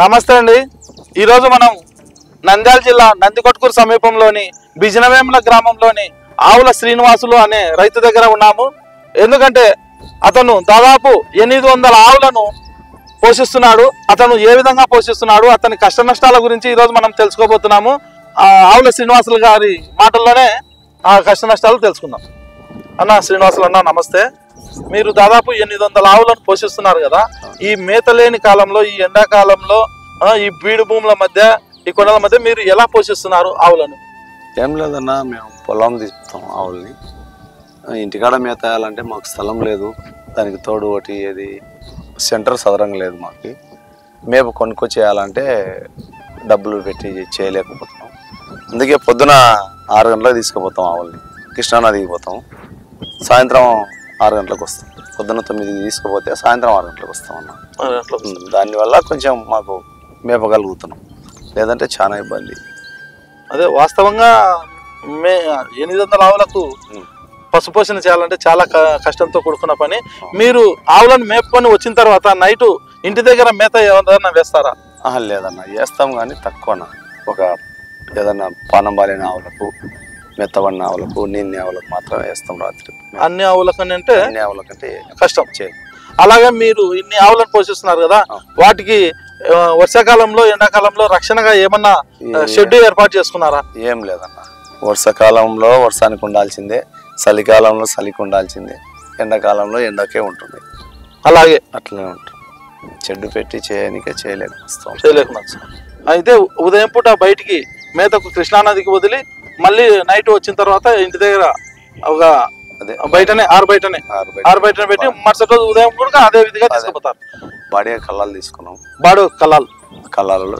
నమస్తే అండి. ఈరోజు మనం నంద్యాల జిల్లా నందికొట్కూరు సమీపంలోని బిజినవేముల గ్రామంలోని ఆవుల శ్రీనివాసులు అనే రైతు దగ్గర ఉన్నాము. ఎందుకంటే అతను దాదాపు 800 ఆవులను పోషిస్తున్నాడు. అతను ఏ విధంగా పోషిస్తున్నాడు, అతని కష్ట నష్టాల గురించి ఈరోజు మనం తెలుసుకోబోతున్నాము. ఆవుల శ్రీనివాసులు గారి మాటల్లోనే ఆ కష్ట నష్టాలు తెలుసుకుందాం. అన్న శ్రీనివాసులు అన్న నమస్తే. మీరు దాదాపు 800 ఆవులను పోషిస్తున్నారు కదా. ఈ మేత లేని కాలంలో, ఈ ఎండాకాలంలో, ఈ బీడు భూముల మధ్య, ఈ కొండల మధ్య మీరు ఎలా పోషిస్తున్నారు ఆవులను? ఏం లేదన్నా, మేము పొలం తీస్తాం ఆవుల్ని. ఇంటికాడ మేత వేయాలంటే మాకు స్థలం లేదు. దానికి తోడు ఒకటి ఏది సెంటర్ సదరంగా లేదు. మాకు మేపు కొనుక్కొచ్చేయాలంటే డబ్బులు పెట్టి చేయలేకపోతున్నాం. అందుకే పొద్దున 6 గంటలకు తీసుకుపోతాం ఆవుల్ని. కృష్ణానదికి పోతాం. సాయంత్రం 6 గంటలకు వస్తాం. పొద్దున్న 9కి తీసుకుపోతే సాయంత్రం 6 గంటలకు వస్తాం అన్న. దానివల్ల కొంచెం మాకు మేపగలుగుతున్నాం, లేదంటే చాలా ఇబ్బంది. అదే వాస్తవంగా 800 ఆవులకు పశుపోషణ చేయాలంటే చాలా కష్టంతో కూడుకున్న పని. మీరు ఆవులను మేపుకొని వచ్చిన తర్వాత నైట్ ఇంటి దగ్గర మేత ఏదన్నా వేస్తారా? లేదన్నా, వేస్తాం కానీ తక్కువన. ఒక ఏదన్నా పానం బాలిన ఆవులకు, మెత్తబడిన ఆవులకు, నీన్ని ఆవులకు మాత్రం వేస్తాం రాత్రి. అన్ని ఆవులకని అంటే అన్ని ఆవులకంటే కష్టం చేయాలి. అలాగే మీరు ఇన్ని ఆవులను పోషిస్తున్నారు కదా, వాటికి వర్షాకాలంలో, ఎండాకాలంలో రక్షణగా ఏమన్నా షెడ్ ఏర్పాటు చేసుకున్నారా? ఏం లేదన్న, వర్షాకాలంలో వర్షానికి ఉండాల్సిందే, చలికాలంలో చలికి ఉండాల్సిందే, ఎండాకాలంలో ఎండకే ఉంటుంది. అలాగే అట్లనే ఉంటుంది. చెడ్డు పెట్టి చేయలేకపోతాం. అయితే ఉదయం పూట బయటికి మేతకు కృష్ణానదికి వదిలి మళ్ళీ నైట్ వచ్చిన తర్వాత ఇంటి దగ్గర ఒక బయటనే ఆరు బయటనే పెట్టి మరుసటి రోజు ఉదయం కూడా అదే విధిగా తీసుకుపోతారు. బాడీ కల్లాలు తీసుకున్నాం. బాడు కల్లాలలో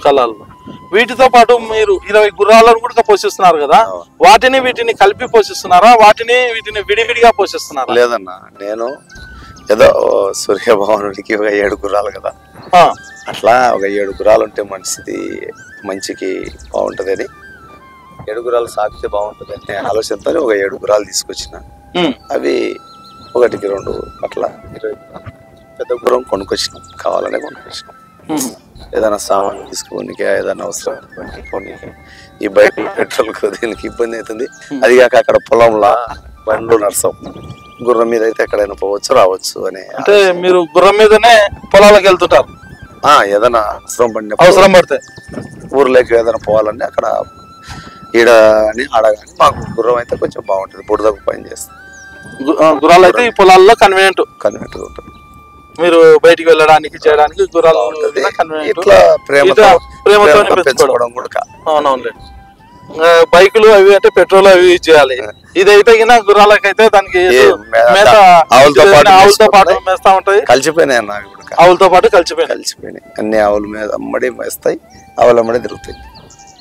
కల్లాలలో. వీటితో పాటు మీరు 20 గుర్రాలను కూడా పోషిస్తున్నారు కదా, వీటిని కలిపి పోషిస్తున్నారా, వీటిని విడివిడిగా పోషిస్తున్నారా? లేదన్నా, నేను ఏదో సూర్యభవనుడికి ఒక 7 గుర్రాలు కదా, అట్లా ఒక 7 గుర్రాలు ఉంటే మంచికి బాగుంటది అని, 7 గుర్రాలు సాగితే బాగుంటుంది అనే ఆలోచనతో ఒక 7 గుర్రాలు తీసుకొచ్చిన. అవి 1కి 2 అట్లా 20 పెద్ద గుర్రం కొనుక్కొచ్చినాం. కావాలనే కొనుక్కొచ్చినాం. ఏదైనా సామాన్ తీసుకోనికి, ఏదైనా అవసరం కొనికి. ఈ బయట పెట్రోల్ దీనికి ఇబ్బంది అవుతుంది. అది కాక అక్కడ పొలంలో బండ్లు నడసాం. గుర్రం మీద అయితే ఎక్కడైనా పోవచ్చు, రావచ్చు అని. అంటే మీరు గుర్రం మీదనే పొలాలకు వెళ్తుంటారు? ఏదైనా అవసరం పడితే ఊర్లోకి ఏదైనా పోవాలంటే అక్కడ ఈడ అని ఆడ కానీ మాకు గుర్రం అయితే కొంచెం బాగుంటుంది. బుడదకు పని చేస్తుంది. గుర్రాలు అయితే ఈ పొలాల్లో కన్వీనియంట్ ఉంటుంది. మీరు బయటికి వెళ్ళడానికి చేయడానికి గుర్రాలు బైకులు అవి అంటే పెట్రోల్ అవి యూజ్ చేయాలి. ఇదైతే గుర్రాలకైతే దానికి ఆవులతో పాటు మేస్తా ఉంటాయి. కలిసిపోయినాయి అన్న, ఆవులతో పాటు కలిసిపోయినాయి. అన్ని ఆవుల మీద అమ్మడి మేస్తాయి, ఆవుల అమ్మడి తిరుగుతాయి.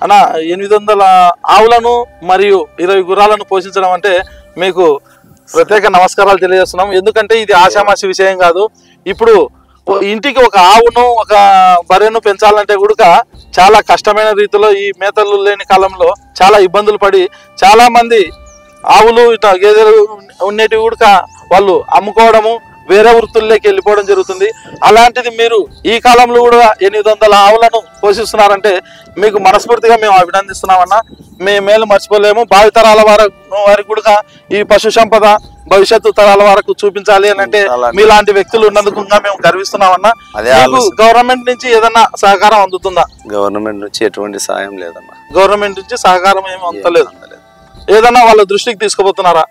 అన్న 800 ఆవులను మరియు 20 గుర్రాలను పోషించడం అంటే మీకు ప్రత్యేక నమస్కారాలు తెలియజేస్తున్నాం. ఎందుకంటే ఇది ఆషామాషి విషయం కాదు. ఇప్పుడు ఇంటికి ఒక ఆవును, ఒక బర్రెను పెంచాలంటే కూడా చాలా కష్టమైన రీతిలో, ఈ మేతలు లేని కాలంలో చాలా ఇబ్బందులు పడి చాలా మంది ఆవులు ఇట్లా గేదెలు ఉండేటివి కూడా వాళ్ళు అమ్ముకోవడము, వేరే వృత్తుల్లోకి వెళ్ళిపోవడం జరుగుతుంది. అలాంటిది మీరు ఈ కాలంలో కూడా 800 ఆవులను పోషిస్తున్నారంటే మీకు మనస్ఫూర్తిగా మేము అభినందిస్తున్నామన్నా. మీ మేలు మర్చిపోలేము. భావితరాల వారికి కూడా ఈ పశు సంపద భవిష్యత్తు తరాల వరకు చూపించాలి అని అంటే మీలాంటి వ్యక్తులు ఉన్నందుకు మేము గర్విస్తున్నామన్నా. గవర్నమెంట్ నుంచి ఏదన్నా సహకారం అందుతుందా? గవర్నమెంట్ నుంచి ఎటువంటి సాయం లేదన్నా. గవర్నమెంట్ నుంచి సహకారం ఏమి అందలేదు. ఏదన్నా వాళ్ళ దృష్టికి తీసుకుపోతున్నారా?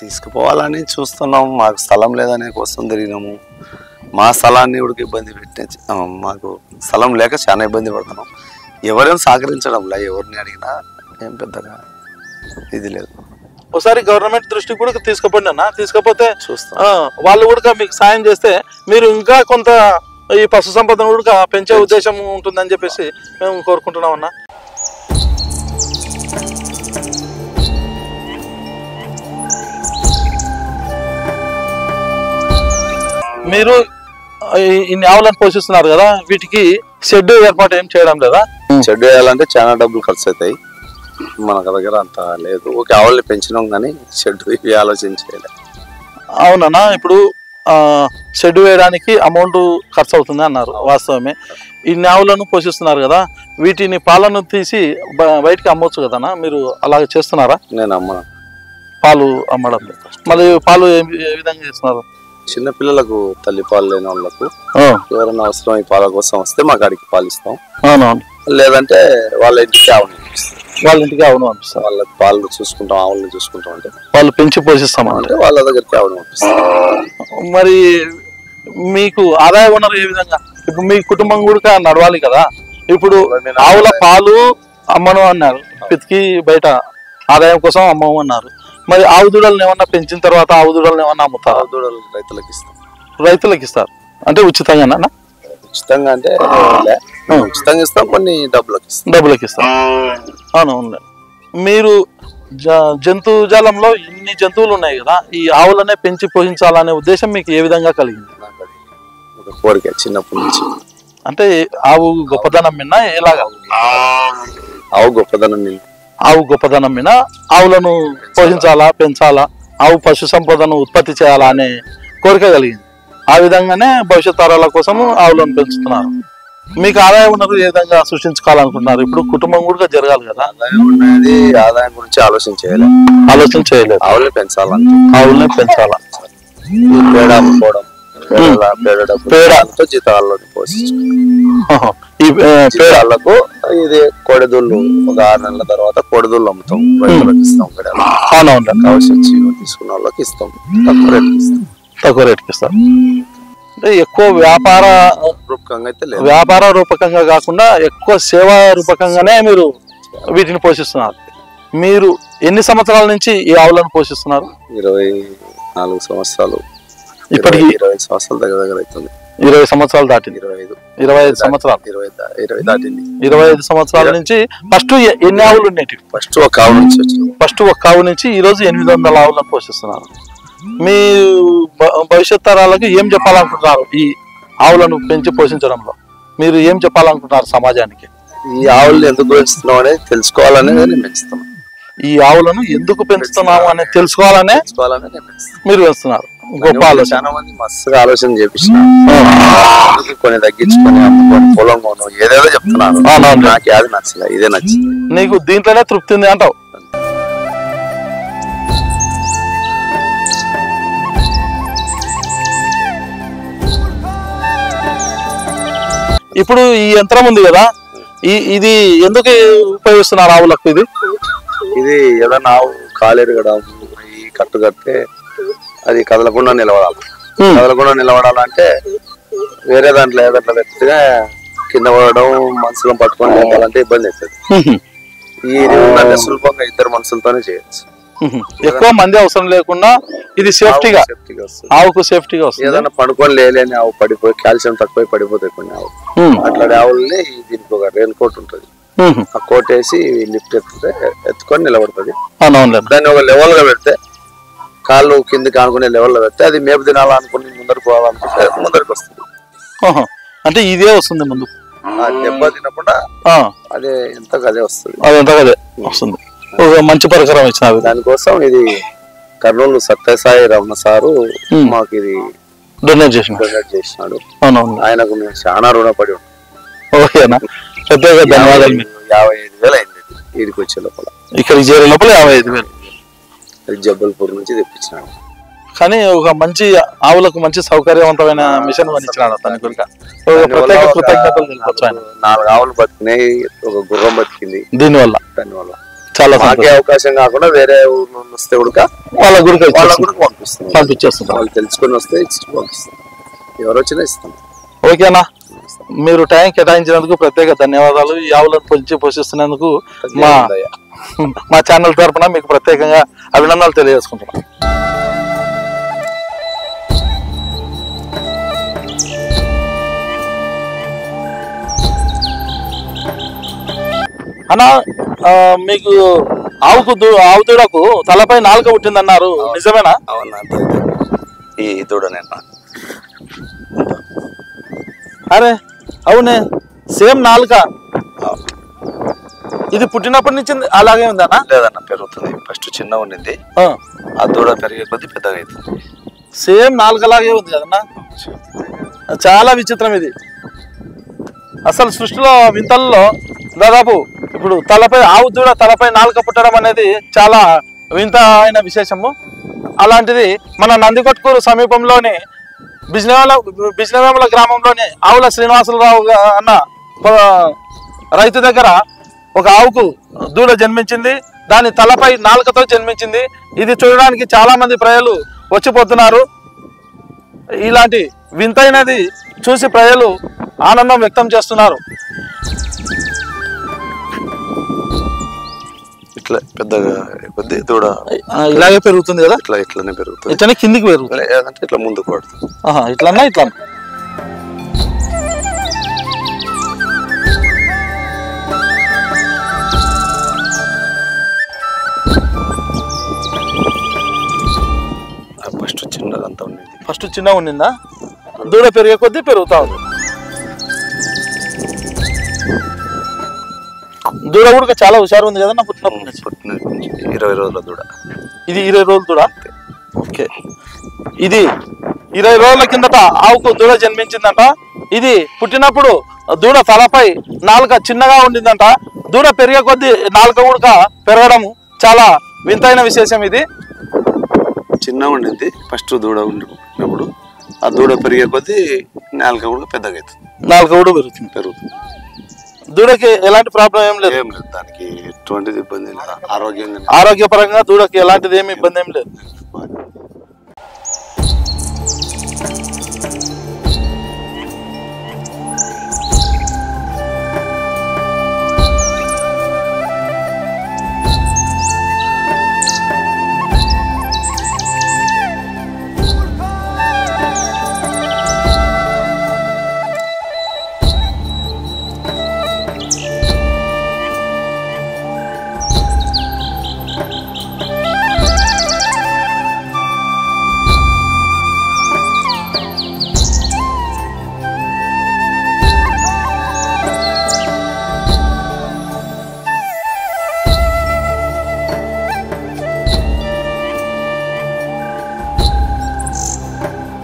తీసుకుపోవాలని చూస్తున్నాం. మాకు స్థలం లేదనే కోసం తిరిగినాము. మా స్థలాన్ని కూడా ఇబ్బంది పెట్టిన, మాకు స్థలం లేక చాలా ఇబ్బంది పడుతున్నాం. ఎవరైనా సహకరించడంలా, ఎవరిని అడిగినా ఏం పెద్దగా ఇది లేదు. ఒకసారి గవర్నమెంట్ దృష్టికి కూడా తీసుకుపోండి అన్న. తీసుకపోతే చూస్తాం, వాళ్ళు కూడా మీకు సాయం చేస్తే మీరు ఇంకా కొంత ఈ పశు సంపదను కూడా పెంచే ఉద్దేశం ఉంటుందని చెప్పేసి మేము కోరుకుంటున్నాం అన్న. మీరు ఇన్ని ఆవులను పోషిస్తున్నారు కదా, వీటికి షెడ్ ఏర్పాటు ఏం చేయడం లేదా? షెడ్ వేయాలంటే చాలా డబ్బులు ఖర్చు అవుతాయి. మన దగ్గర అంత లేదు. ఒక ఆవుల్ని పెంచినాం కానీ షెడ్ ఇవి ఆలోచించేయాలి. అవునన్నా. ఇప్పుడు షెడ్ వేయడానికి అమౌంట్ ఖర్చు అవుతుంది అన్నారు, వాస్తవమే. ఇన్ని ఆవులను పోషిస్తున్నారు కదా, వీటిని పాలను తీసి బయటికి అమ్మవచ్చు కదనా, మీరు అలాగ చేస్తున్నారా? నేను అమ్మను, పాలు అమ్మడం. మరి పాలు ఏ విధంగా చేస్తున్నారు? చిన్న పిల్లలకు తల్లి పాలు లేని వాళ్ళకు ఎవరైనా అవసరం ఈ పాల కోసం వస్తే మా కాడికి పాలు ఇస్తాం. అవునవును. లేదంటే వాళ్ళ ఇంటికి ఆవును వాళ్ళ ఇంటికి ఆవును పంపిస్తాం. వాళ్ళకి పాలు చూసుకుంటాం, ఆవులను చూసుకుంటాం అంటే వాళ్ళు పెంచి పోషిస్తాం అంటే వాళ్ళ దగ్గరికి ఆవును పంపిస్తాం. మరి మీకు ఆదాయ వనరు ఏ విధంగా? ఇప్పుడు మీ కుటుంబం కూడా నడవాలి కదా. ఇప్పుడు ఆవుల పాలు అమ్మను అన్నారు, పితికి బయట ఆదాయం కోసం అమ్మము అన్నారు. మరి ఆవు దూడలను ఏమన్నా పెంచిన తర్వాత ఆవు దూడలను ఏమన్నా అమ్ముతారు? ఆవు దూడలు రైతులకు ఇస్తాం. రైతులకు ఇస్తారు అంటే ఉచితంగా? ఉచితంగా అంటే ఉచితంగా ఇస్తాం, కొన్ని డబ్బులకి ఇస్తాం. అవును. మీరు జంతుజాలంలో ఇన్ని జంతువులు ఉన్నాయి కదా, ఈ ఆవులనే పెంచి పోషించాలనే ఉద్దేశం మీకు ఏ విధంగా కలిగింది? కోరిక చిన్నప్పటి నుంచి. అంటే ఆవు గొప్పదనం విన్నా ఎలాగా? ఆవు గొప్పదనం విన్నా, ఆవు గొప్పదనం మీద ఆవులను పోషించాలా, పెంచాలా, ఆవు పశు సంపదను ఉత్పత్తి చేయాలా అనే కోరిక కలిగింది. ఆ విధంగానే భవిష్యత్ తరాల కోసము ఆవులను పెంచుతున్నారు. మీకు ఆదాయం ఉన్నది ఏ విధంగా సృష్టించుకోవాలనుకుంటున్నారు? ఇప్పుడు కుటుంబం కూడా జరగాలి కదా. ఆదాయం గురించి ఆలోచన చేయలేదు. ఆవులే పెంచాలా, ఆవులనే పెంచాలా. పేడ అమ్ముకోవడం, పేడతో జీతాల్లో జీతాలకు ఇది కోడెదూళ్ళు ఒక 6 నెలల తర్వాత కోడెదూళ్ళు అమ్ముతాం, రైతులకు ఇస్తాం. కావాల్సి తీసుకున్న వాళ్ళకి ఇస్తాం, తక్కువ రేటుకి ఇస్తాం. అంటే ఎక్కువ వ్యాపార రూపకంగా అయితే లేదు, వ్యాపార రూపకంగా కాకుండా ఎక్కువ సేవా రూపకంగానే మీరు వీటిని పోషిస్తున్నారు. మీరు ఎన్ని సంవత్సరాల నుంచి ఈ ఆవులను పోషిస్తున్నారు? 24 సంవత్సరాలు. ఇప్పటికి 20 సంవత్సరాల దగ్గర అవుతుంది. 20 సంవత్సరాలు దాటింది. 25 సంవత్సరాలు 20 దాటింది. 25 సంవత్సరాల నుంచి ఫస్ట్ ఎన్ని ఆవులు ఉండేవి? ఫస్ట్ ఒక ఆవు నుంచి వచ్చింది. ఫస్ట్ ఒక ఆవు నుంచి ఈ రోజు 800 ఆవులను పోషిస్తున్నారు. మీ భవిష్యత్ తరాలకు ఏం చెప్పాలనుకుంటున్నారు? ఈ ఆవులను పెంచి పోషించడంలో మీరు ఏం చెప్పాలనుకుంటున్నారు సమాజానికి? ఈ ఆవులను ఎందుకు పెంచుతున్నాం అనేది తెలుసుకోవాలనే నేను పెంచుతున్నాను. ఈ ఆవులను ఎందుకు పెంచుతున్నాము అనేది తెలుసుకోవాలనే మీరు పెంచుతున్నారు. గొప్ప ఆలోచన. చాలా మంది మస్తుగా ఆలోచన చేపించిన కొన్ని తగ్గించుకొని అమ్ముకొని పొలం కొను ఏదేదో చెప్తున్నారు. నాకు అది నచ్చలే, ఇదే నచ్చింది. నీకు దీంట్లోనే తృప్తి ఉంది అంటావు? ఇప్పుడు ఈ యంత్రం ఉంది కదా, ఇది ఎందుకు ఉపయోగిస్తున్నారు ఆవులకు? ఇది ఏదైనా ఆవు కాలేరుగడం, ఈ కట్టు కడితే అది కదలకుండా నిలబడాలి. కదలకుండా నిలబడాలంటే వేరే దాంట్లో ఏదట్లా పెద్దగా కింద పడడం, మనుషులను పట్టుకొని వెళ్ళాలంటే ఇబ్బంది అవుతుంది. ఇది ఉందంటే సులభంగా 2 మనుషులతోనే చేయొచ్చు. ఎక్కువ మంది అవసరం లేకుండా ఇది సేఫ్టీగా ఆవుకు సేఫ్టీగా వస్తుంది. ఏదైనా పడుకొని లేని ఆవు పడిపోయి కాల్షియం తక్కువ పడిపోతాయి కొన్ని ఆవు. అట్లాంటి ఆవుల్ని దీనికి ఒక రెయిన్ కోట్ ఉంటుంది, ఆ కోట్ వేసి లిఫ్ట్ ఎత్తుకొని నిలబడుతుంది. దాన్ని ఒక లెవెల్ గా పెడితే, కాళ్ళు కిందకి అనుకునే లెవెల్లో పెడితే అది మేపు తినాలనుకుని ముందరకు పోవాలనుకుంటే ముందరికి వస్తుంది. అంటే ఇదే వస్తుంది ముందు, దెబ్బ తినకుండా అదే ఎంతకు అదే వస్తుంది. అదే వస్తుంది. మంచి పరికరం ఇచ్చిన దానికోసం ఇది కర్నూలు సత్యసాయి రమణ సారు మాకు ఇది డొనేట్ చేసినాడు. ఆయనకు మేము చాలా రుణపడి ఉంటాం. ఓకేనా, పెద్దగా ధన్యవాదాలు. 55,000 అయింది వీడికి వచ్చే లోపల. ఇక్కడ చేరే లోపల 55,000 జబ్బల్పూర్ నుంచి తెప్పించినాడు. కానీ ఒక మంచి ఆవులకు మంచి సౌకర్యవంతమైన మిషన్ కొనిచ్చినాడు. దాని గురించి ప్రత్యేక కృతజ్ఞతలు తెలుపొచ్చు. 4 ఆవులు బతికినాయి, ఒక గుర్రం బతికింది దానివల్ల. చాలా మాకే అవకాశం కాకుండా వేరే ఊరు వస్తే కూడా వాళ్ళ గుడికి పంపించేస్తాం. వాళ్ళు తెలుసుకొని వస్తే ఇచ్చి పంపిస్తాం, ఎవరు వచ్చినా ఇస్తాం. ఓకేనా, మీరు టైం కేటాయించినందుకు ప్రత్యేక ధన్యవాదాలు. ఈ ఆవులను పెంచి పోషిస్తున్నందుకు మా ఛానల్ తరఫున మీకు ప్రత్యేకంగా అభినందనలు తెలియజేసుకుంటున్నాం. అన్నా, మీకు ఆవు దూడకు తలపై 4 పుట్టిందన్నారు, నిజమేనా? అవునా, ఈ దూడనేనా? అరే అవునే, సేమ్ 4. ఇది పుట్టినప్పటి నుంచి అలాగే ఉందన్నా? లేదన్నా, పెరుగుతుంది. ఫస్ట్ చిన్న ఉండింది, ఆ దూడ పెరిగే కొద్ది పెద్దగా అవుతుంది. సేమ్ నాలుకలాగే ఉంది కదన్నా. చాలా విచిత్రం ఇది. అసలు సృష్టిలో వింతల్లో దాదాపు ఇప్పుడు ఆవు దూడ తలపై నాలుక పుట్టడం అనేది చాలా వింత అయిన విశేషము. అలాంటిది మన నందికొట్కూరు సమీపంలోని బిజినవేముల గ్రామంలోని ఆవుల శ్రీనివాసరావు అన్న రైతు దగ్గర ఒక ఆవుకు దూడ జన్మించింది. దాని తలపై నాలుకతో జన్మించింది. ఇది చూడడానికి చాలా మంది ప్రజలు వచ్చిపోతున్నారు. ఇలాంటి వింతైనది చూసి ప్రజలు ఆనందం వ్యక్తం చేస్తున్నారు. ఇట్లా పెద్దగా కొద్ది దూడ ఇలాగే పెరుగుతుంది కదా, ఇట్లానే పెరుగుతుంది. ఇట్లనే కిందికి పెరుగుతుంది అంటే ఇట్లా ముందుకు పడుతుంది. ఇట్లన్నా ఇట్లా ఫస్ట్ చిన్నగా ఉండిందా, దూడ పెరిగే కొద్దీ పెరుగుతా ఉంది. దూడ కూడా చాలా హుషారు ఉంది కదా పుట్టినప్పటి నుంచి. 20 రోజుల దూడ. ఇది 20 రోజుల దూడ. ఓకే, ఇది 20 రోజుల కిందట ఆవుకు దూడ జన్మించిందంట. ఇది పుట్టినప్పుడు దూడ తలపై నాలుక చిన్నగా ఉండిందంట. దూడ పెరిగే కొద్దీ నాలుక కూడా పెరగడం చాలా వింతైన విశేషం. ఇది చిన్నగా ఉండింది ఫస్ట్ దూడ ఉండినప్పుడు, ఆ దూడ పెరిగే కొద్దీ నాలుక కూడా పెద్దగా అవుతుంది. నాలుక కూడా పెరుగుతుంది. దూడకి ఎలాంటి ప్రాబ్లం ఏం లేదు, దానికి ఎటువంటిది ఇబ్బంది లేదు. ఆరోగ్యపరంగా దూడకి ఎలాంటిది ఏమి ఇబ్బంది ఏం లేదు.